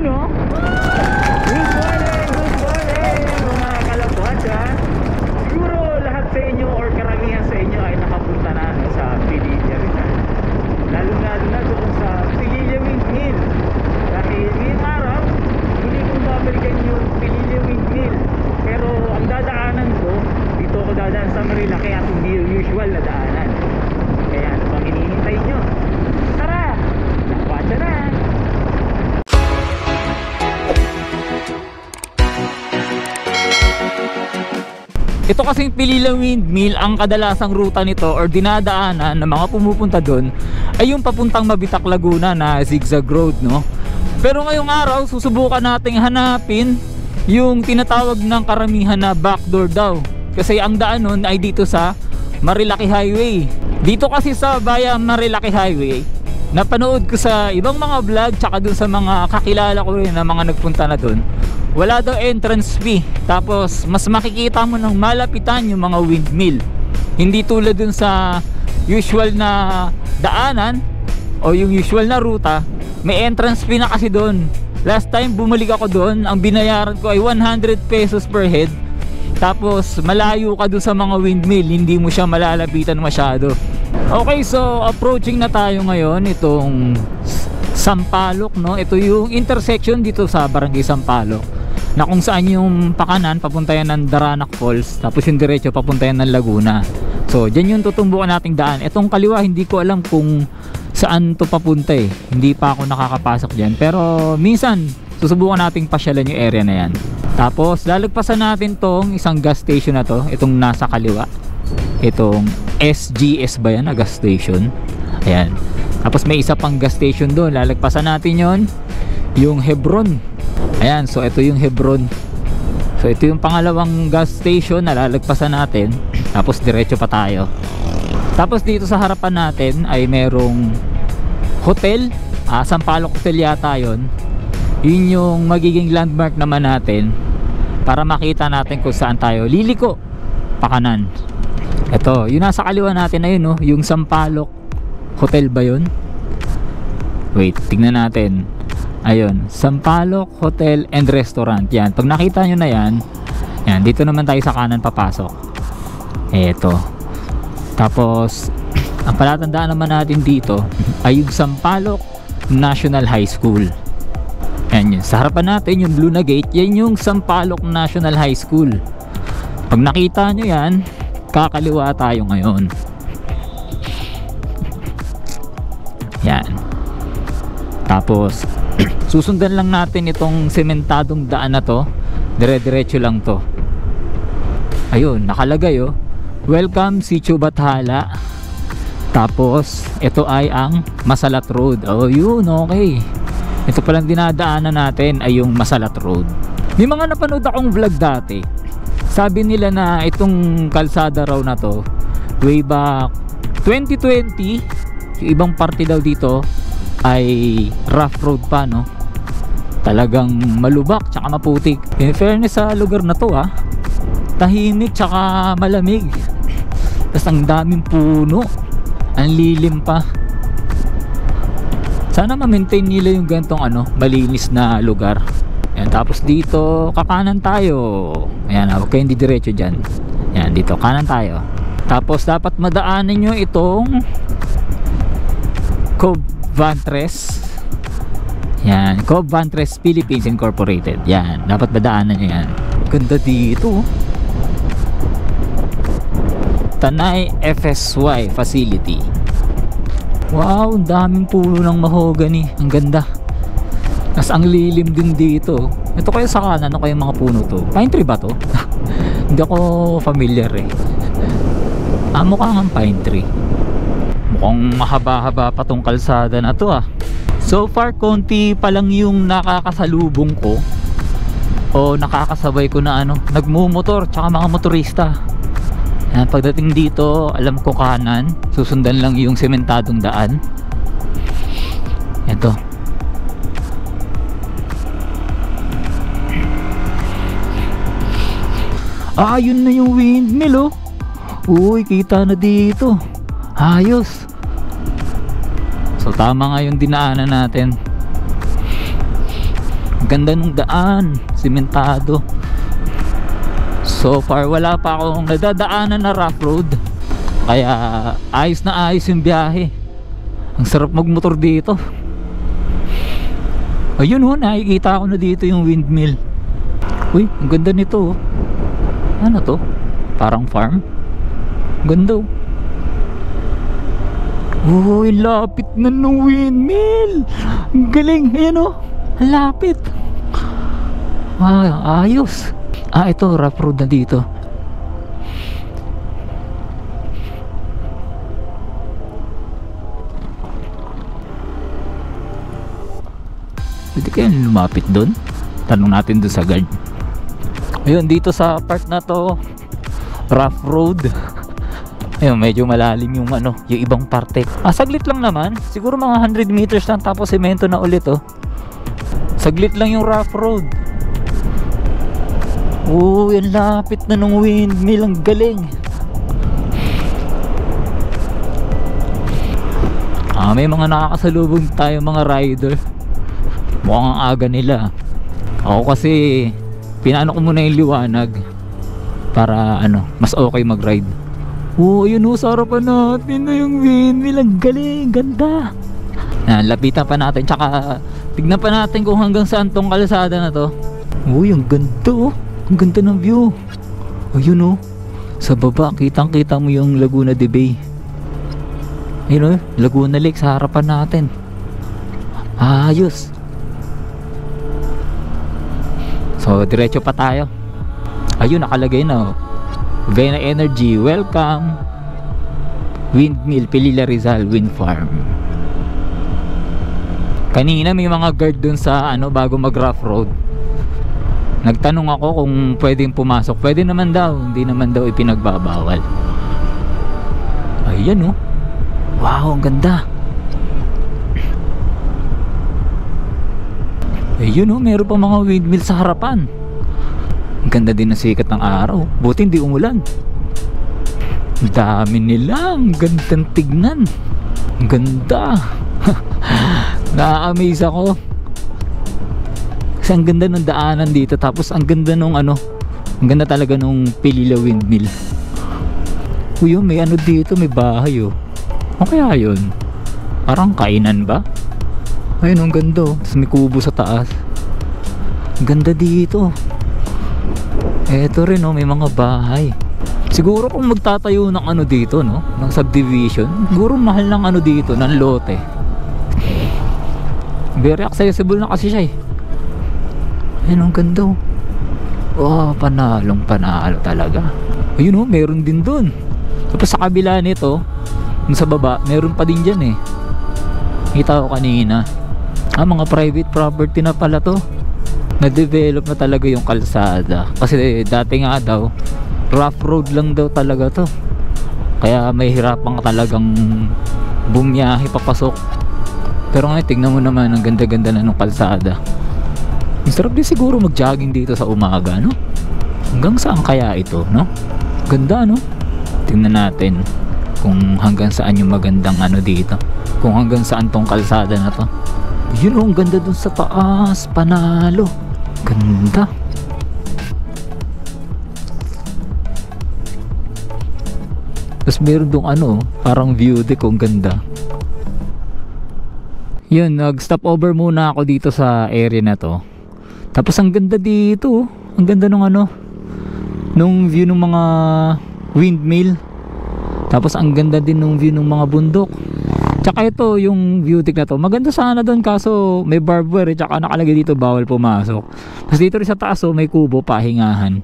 Ayun o. Good morning mga kalapwatsa. Siguro lahat sa inyo or karamihan sa inyo ay nakapunta na sa Pililla Rizal. Lalo na doon sa Pililla Windmill. Dahil ngayong araw, hindi kong babalikan yung Pililla Windmill. Pero ang dadaanan ko, dito ako dadaan sa Marilaki at hindi yung usual na daanan. Kaya ano pang hinihintay nyo? Tara! Nakwatsa na! Ito kasing Pililla Windmill, ang kadalasang ruta nito or dinadaanan ng mga pumupunta doon ay yung papuntang Mabitak, Laguna na zigzag road, no? Pero ngayong araw, susubukan nating hanapin yung tinatawag ng karamihan na backdoor daw. Kasi ang daan nun ay dito sa Marilaki Highway. Dito kasi sa Bayan Marilaki Highway, napanood ko sa ibang mga vlog tsaka dun sa mga kakilala ko rin na mga nagpunta na dun, wala daw entrance fee. Tapos mas makikita mo ng malapitan yung mga windmill. Hindi tulad dun sa usual na daanan o yung usual na ruta, may entrance fee na kasi dun. Last time bumalik ako dun, ang binayaran ko ay 100 pesos per head. Tapos malayo ka dun sa mga windmill, hindi mo siya malalapitan masyado. Okay, so approaching na tayo ngayon itong Sampaloc, no? Ito yung intersection dito sa Barangay Sampaloc, na kung saan yung pakanan papunta yan ng Daranac Falls, tapos yung diretso papunta yan ng Laguna. So dyan yung tutumbukan nating daan. Itong kaliwa hindi ko alam kung saan to papunta eh. Hindi pa ako nakakapasok dyan, pero minsan susubukan nating pasyalan yung area na yan. Tapos lalagpasan natin tong isang gas station na to, itong nasa kaliwa, itong SGS ba yan na gas station. Ayan. Tapos may isa pang gas station doon, lalagpasan natin yon, yung Hebron. Ayan, so ito yung Hebron. So ito yung pangalawang gas station na lalagpasan natin. Tapos diretso pa tayo. Tapos dito sa harapan natin ay merong hotel, Sampaloc Hotel yata yon. Yun yung magiging landmark naman natin para makita natin kung saan tayo liliko pakanan. Ito, yung nasa kaliwa natin na yun, no? Yung Sampaloc Hotel ba yun? Wait, tignan natin. Ayun, Sampaloc Hotel and Restaurant. Yan, pag nakita nyo na yan, yan, dito naman tayo sa kanan papasok. Eto. Tapos ang palatandaan naman natin dito ay yung Sampaloc National High School. Yan yun, sa harapan natin yung blue na gate, yan yung Sampaloc National High School. Pag nakita nyo yan, kakaliwa tayo ngayon. Yan. Tapos susundan lang natin itong sementadong daan na to. Dire-diretso lang to. Ayun, nakalagay oh, Welcome Sitio Bathala. Tapos ito ay ang Masalat Road. Oh yun, okay. Ito palang dinadaanan natin ay yung Masalat Road. May mga napanood akong vlog dati, sabi nila na itong kalsada raw na to way back 2020, yung ibang parte daw dito ay rough road pa, no? Talagang malubak tsaka maputik. In fairness sa lugar na to, tahimik tsaka malamig. Tapos ang daming puno, ang lilim pa. Sana ma-maintain nila yung gantong malinis na lugar. Ayan, tapos dito kakanan tayo. Ayan, huwag kayong didiretso dyan. Ayan, dito kanan tayo. Tapos dapat madaanan nyo itong Cove Vantres. Yan, Cove Vantres Philippines Incorporated. Yan, dapat madaanan nyo yan. Ganda dito. Tanay FSY Facility. Wow, ang daming puno ng mahogany. Ang ganda. Mas ang lilim din dito. Ito kayo sa kanan, ano kayong mga puno to? Pine tree ba to? Hindi ako familiar eh. Mukhang ang pine tree. Mukhang mahaba-haba pa tong kalsada na to . So far, konti pa lang yung nakakasalubong ko o nakakasabay ko na nagmumotor tsaka mga motorista. Yan, pagdating dito, alam ko kanan, susundan lang yung sementadong daan. Ito. Yun na yung windmill, oh. Uy, kita na dito. Ayos. So tama nga yung dinaanan natin. Ganda nung daan, simentado. So far wala pa akong nadadaanan na rough road, kaya ayos na ayos yung biyahe. Ang sarap magmotor dito. Ayun oh, nakikita ko na dito yung windmill. Uy, ang ganda nito oh. Ano to? Parang farm. Ganda oh. Uy, lapit na ng windmill. Ang galing, ayan oh. Ang lapit. Ayos. Ito, rough road na dito. Pwede kayang lumapit doon? Tanong natin doon sa guard. Ayun, dito sa part na to, rough road. Ayun, medyo malalim yung ano, yung ibang parte. Saglit lang naman. Siguro mga 100 meters lang, tapos semento na ulit oh. Saglit lang yung rough road. Yan lapit na nung windmill. Ang galing. May mga nakakasalubong tayo mga rider. Mukhang ang aga nila. Ako kasi pinaano ko muna yung liwanag para ano, mas okay mag-ride. Ayun oh, sa harapan natin na yung windmill. Ang galing, ganda. Lapitan pa natin, tsaka tignan pa natin kung hanggang saan tong kalsada na to. Ang ganda oh. Ang ganda ng view. Ayun oh, sa baba kitang kita mo yung Laguna de Bay. Ayun oh, Laguna Lake sa harapan natin. Ayos. So diretso pa tayo. Ayun, nakalagay na oh, Vena Energy, welcome Windmill, Pilila Rizal Wind Farm. Kanina may mga guard dun sa ano, bago mag rough road. Nagtanong ako kung pwedeng pumasok. Pwede naman daw, hindi naman daw ipinagbabawal. Ayan oh. Wow, ang ganda. Ayun oh, meron pa mga windmill sa harapan. Ang ganda din ng sikat ng araw. Buti hindi umulan. Ang dami nila. Ang gandang tignan. Ang ganda. Na-amaze ako. Kasi ang ganda ng daanan dito. Tapos ang ganda nung ano, ang ganda talaga nung Pilila Windmill. Uy, may ano dito, may bahay oh. Ano kaya yun? Parang kainan ba? Ayun, ang ganda oh. Tapos may kubo sa taas. Ang ganda dito. Eto rin oh, may mga bahay. Siguro kung magtatayo ng ano dito no, ng subdivision, siguro mahal ng ano dito, ng lote. Very accessible na kasi siya eh. Ayun, ang ganda oh. Wow, panalo talaga. Ayun oh, meron din dun. Tapos sa kabila nito, sa baba, meron pa din dyan eh. Kita ko kanina. Mga private property na pala to. Na-develop na talaga yung kalsada. Kasi dati nga daw, rough road lang daw talaga to. Kaya may hirapan ka talagang bumiyahe papasok. Pero ngayon, tignan mo naman, ang ganda-ganda na ng kalsada. Masarap din siguro mag-jogging dito sa umaga, no? Hanggang saan kaya ito, no? Ganda, no? Tingnan natin kung hanggang saan yung magandang ano dito. Kung hanggang saan tong kalsada na to. Yun oh, ang ganda dun sa taas. Panalo. Ganda. Tapos meron dong ano, parang view deck. Ang ganda. Yun, nag-stop over muna ako dito sa area na to. Tapos ang ganda dito. Ang ganda nung ano, nung view ng mga windmill. Tapos ang ganda din nung view ng mga bundok. Tsaka ito yung view deck na to, maganda sana doon, kaso may barbed wire tsaka nakalagay dito bawal pumasok. Tapos dito rin sa taas oh, may kubo, pahingahan.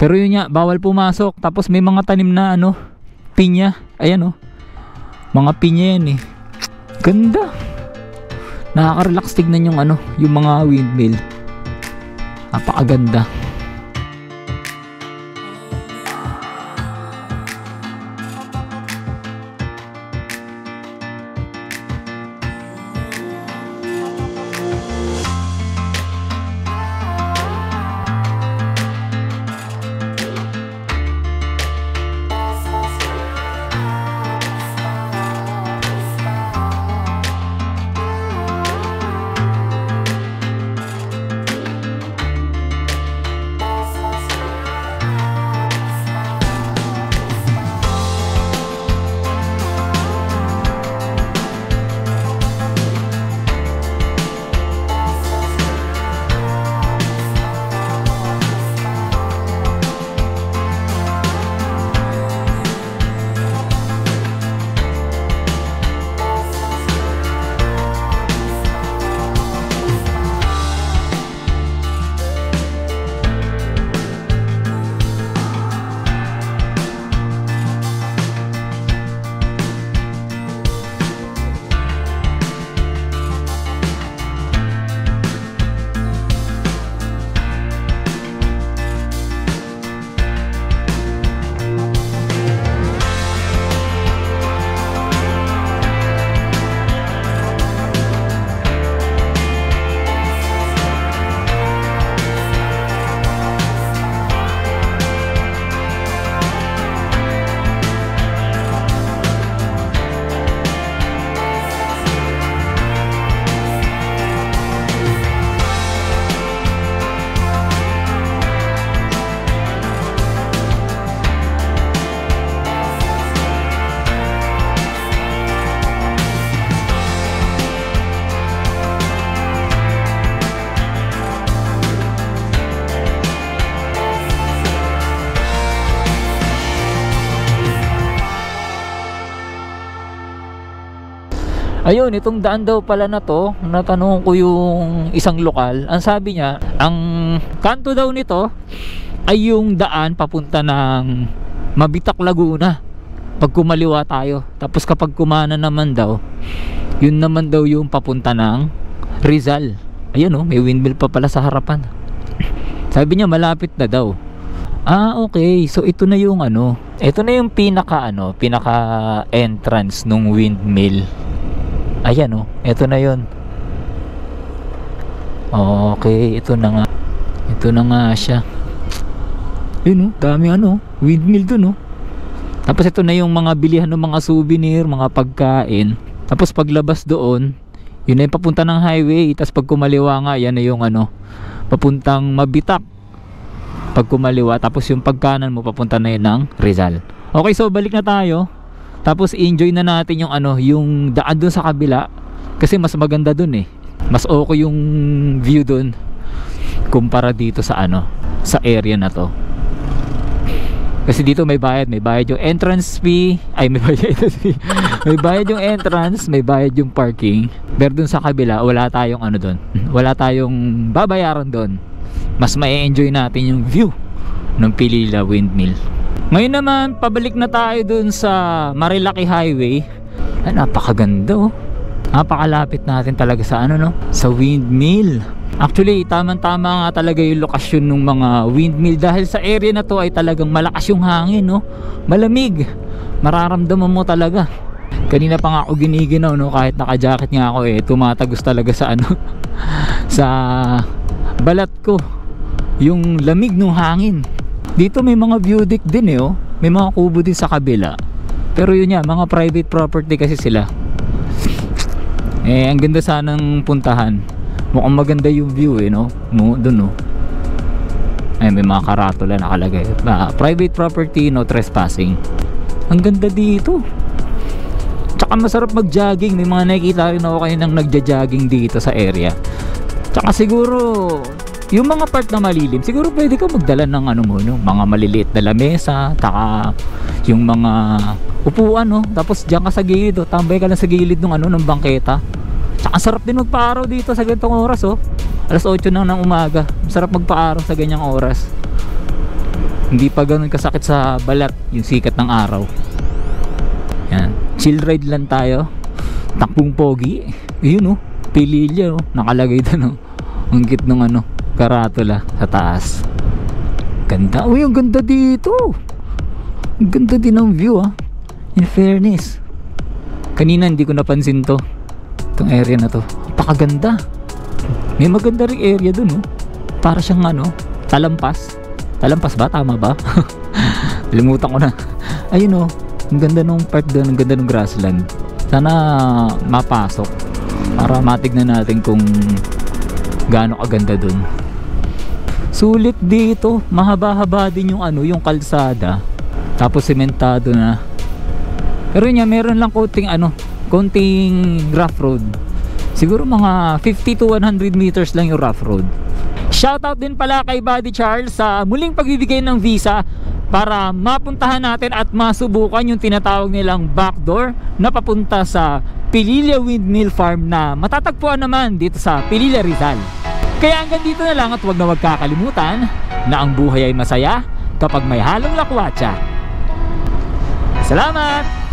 Pero yun nga, bawal pumasok. Tapos may mga tanim na ano, pinya. Ayan oh, mga pinya yan eh. Ganda. Nakaka-relax tignan yung ano, yung mga windmill. Napakaganda. Ayun, itong daan daw pala na to, natanong ko yung isang lokal. Ang sabi niya, ang kanto daw nito ay yung daan papunta ng Mabitak, Laguna. Pag kumaliwa tayo. Tapos kapag kumana naman daw, yun naman daw yung papunta ng Rizal. Ayun oh, may windmill pa pala sa harapan. Sabi niya malapit na daw. Ah, okay. So ito na yung ano, ito na yung pinaka entrance nung windmill. Ayan oh, ito na yun. Okay, ito na nga. Ito na nga siya. Yun oh, dami windmill dun oh. Tapos ito na yung mga bilihan ng mga souvenir, mga pagkain. Tapos paglabas doon, yun na yung papunta ng highway. Tapos pag kumaliwa nga, yan na yung papuntang Mabitak. Pag kumaliwa, tapos yung pagkanan mo papunta na yun ng Rizal. Okay, so balik na tayo. Tapos enjoy na natin yung yung daan doon sa kabila. Kasi mas maganda doon eh. Mas okay yung view doon kumpara dito sa sa area na to. Kasi dito may bayad yung entrance fee. Ay, may bayad may bayad yung entrance, may bayad yung parking. Pero dun sa kabila, wala tayong doon. Wala tayong babayaran doon. Mas ma-enjoy natin yung view ng Pilila Windmill. Ngayon naman, pabalik na tayo dun sa Marilaki Highway. Ay, napakaganda oh. Napakalapit natin talaga sa sa windmill. Actually, tamang-tama nga talaga yung lokasyon ng mga windmill dahil sa area na to ay talagang malakas yung hangin, no? Malamig. Mararamdaman mo talaga. Kanina pa nga ako giniginaw, no? Kahit naka-jacket nga ako tumatagos talaga sa sa balat ko. Yung lamig ng hangin. Dito may mga view deck din oh. May mga kubo din sa kabila. Pero yun yan, mga private property kasi sila. Ang ganda sanang puntahan. Mukhang maganda yung view no? Doon no. Ay, may mga karatula nakalagay. Private property, no trespassing. Ang ganda dito. Tsaka masarap mag-jogging. May mga nakikita rin ako kayo nang nagja-jogging dito sa area. Tsaka siguro yung mga part na malilim, siguro pwede ka magdala ng mga maliliit na lamesa, taka yung mga upuan no. Tapos diyan ka sa gilid, tambay ka lang sa gilid ng bangketa. Tsaka sarap din magpa-araw dito sa ganitong oras oh. Alas 8 na ng umaga. Sarap magpa-araw sa ganyang oras. Hindi pa ganun kasakit sa balat yung sikat ng araw. Yan. Chill ride lang tayo. Takbong pogi. Yun oh. Pililya oh. Nakalagay doon oh. Ang cute ng karatula sa taas. Ganda. Uy, ang ganda dito. Ang ganda din ng view ah. In fairness. Kanina hindi ko napansin to. Itong area na to, napakaganda. May maganda ring area dun para siyang talampas. Talampas ba? Tama ba? Limutan ko na. Ayun ang ganda nung part dun, ang ganda ng grassland. Sana mapasok para matignan natin kung gaano kaganda dun. Sulit dito, mahaba-haba din yung yung kalsada. Tapos sementado na. Pero niya meron lang konting rough road. Siguro mga 50 to 100 meters lang yung rough road. Shoutout din pala kay Buddy Charles sa muling pagbibigay ng visa para mapuntahan natin at masubukan yung tinatawag nilang backdoor na papunta sa Pilila Windmill Farm na matatagpuan naman dito sa Pilila, Rizal. Kaya hanggang dito na lang at huwag na huwag kakalimutan na ang buhay ay masaya kapag may halong lakwatsa. Salamat!